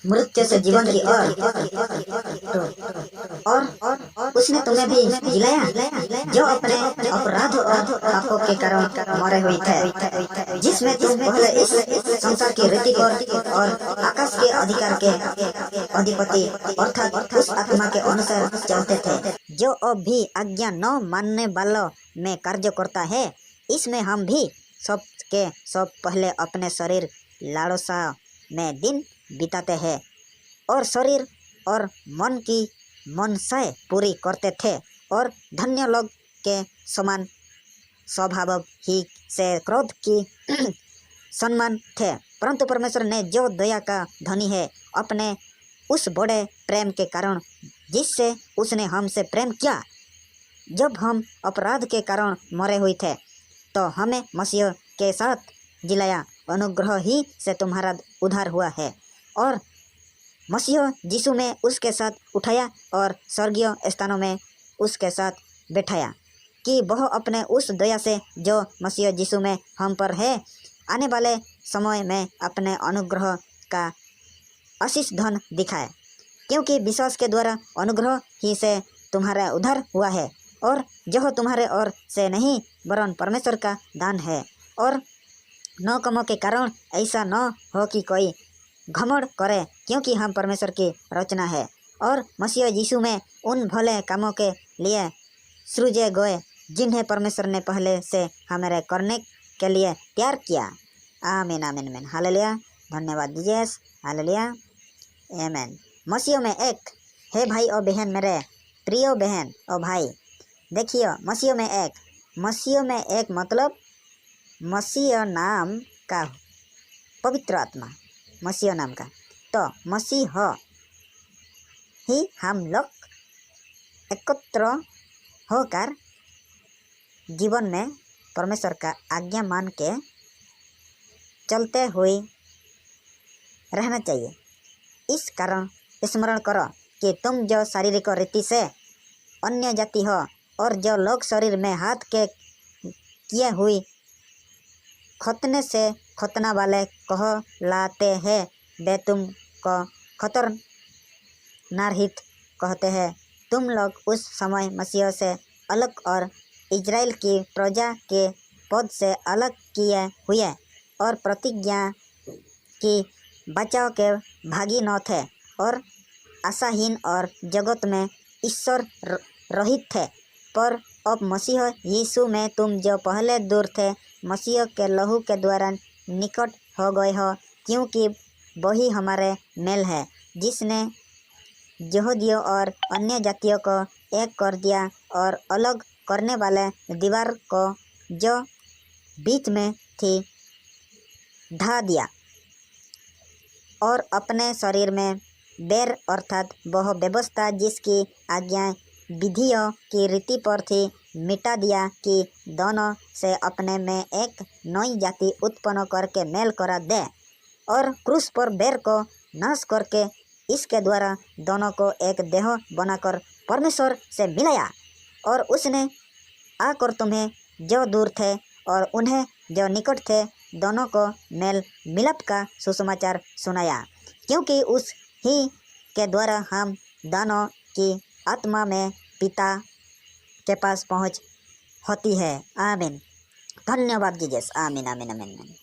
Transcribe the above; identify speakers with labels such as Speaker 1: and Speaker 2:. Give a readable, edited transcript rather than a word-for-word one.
Speaker 1: मृत्यु से जीवन की और उसने तुम्हें भी जिलाया जो अपने अपराध और पापों के कारण मरे हुए थे, जिसमें तुम पहले इस संसार की रीति पर और आकाश के अधिकार के अधिपति अर्थात उस आत्मा के अनुसार चलते थे, जो अब भी आज्ञा न मानने वालों में कार्य करता है। इसमें हम भी सब के सब पहले अपने शरीर लालसा में दिन बिताते हैं और शरीर और मन की मनसाएं पूरी करते थे और धन्य लोग के समान स्वभाव ही से क्रोध की सम्मान थे, परंतु परमेश्वर ने जो दया का धनी है अपने उस बड़े प्रेम के कारण जिससे उसने हमसे प्रेम किया, जब हम अपराध के कारण मरे हुए थे तो हमें मसीह के साथ जिलाया। अनुग्रह ही से तुम्हारा उद्धार हुआ है और मसीह यीशु में उसके साथ उठाया और स्वर्गीय स्थानों में उसके साथ बैठाया कि वह अपने उस दया से जो मसीह यीशु में हम पर है आने वाले समय में अपने अनुग्रह का आशीष धन दिखाए, क्योंकि विश्वास के द्वारा अनुग्रह ही से तुम्हारा उद्धार हुआ है और यह तुम्हारे ओर से नहीं वरन परमेश्वर का दान है और न कर्मों के कारण ऐसा न हो कि कोई घमंड करे, क्योंकि हम परमेश्वर की रचना है और मसीह यीशु में उन भले कामों के लिए सृजे गए जिन्हें परमेश्वर ने पहले से हमारे करने के लिए तैयार किया। आमीन आमीन आमीन हालेलुया। धन्यवाद दीजिए। हालेलुया आमीन। मसीह में एक है भाई और बहन, मेरे प्रिय बहन और भाई, देखिए मसीह में एक मतलब मसीह नाम का पवित्र आत्मा, मसीह नाम का, तो मसीह ही हम लोग एकत्र होकर जीवन में परमेश्वर का आज्ञा मान के चलते हुए रहना चाहिए। इस कारण स्मरण करो कि तुम जो शारीरिक रीति से अन्य जाति हो और जो लोग शरीर में हाथ के किए हुए खतने से खतना वाले कहलाते हैं, वे तुमको खतरनारहित कहते हैं। तुम लोग उस समय मसीह से अलग और इजराइल की प्रजा के पद से अलग किए हुए और प्रतिज्ञा की बचाव के भागी न थे और आशाहीन और जगत में ईश्वर रहित थे, पर अब मसीह यीशु में तुम जो पहले दूर थे मसीह के लहू के द्वारा निकट हो गए हो, क्योंकि वही हमारे मेल है जिसने यहूदियों और अन्य जातियों को एक कर दिया और अलग करने वाले दीवार को जो बीच में थी ढा दिया और अपने शरीर में बैर अर्थात वह व्यवस्था जिसकी आज्ञा विधियों की रीति पर थी मिटा दिया, कि दोनों से अपने में एक नई जाति उत्पन्न करके मेल करा दे और क्रूस पर बैर को नाश करके इसके द्वारा दोनों को एक देह बनाकर परमेश्वर से मिलाया। और उसने आकर तुम्हें जो दूर थे और उन्हें जो निकट थे दोनों को मेल मिलाप का सुसमाचार सुनाया, क्योंकि उस ही के द्वारा हम दोनों की आत्मा में पिता के पास पहुंच होती है। आमीन। धन्यवाद जीसस। आमीन आमीन आमीन।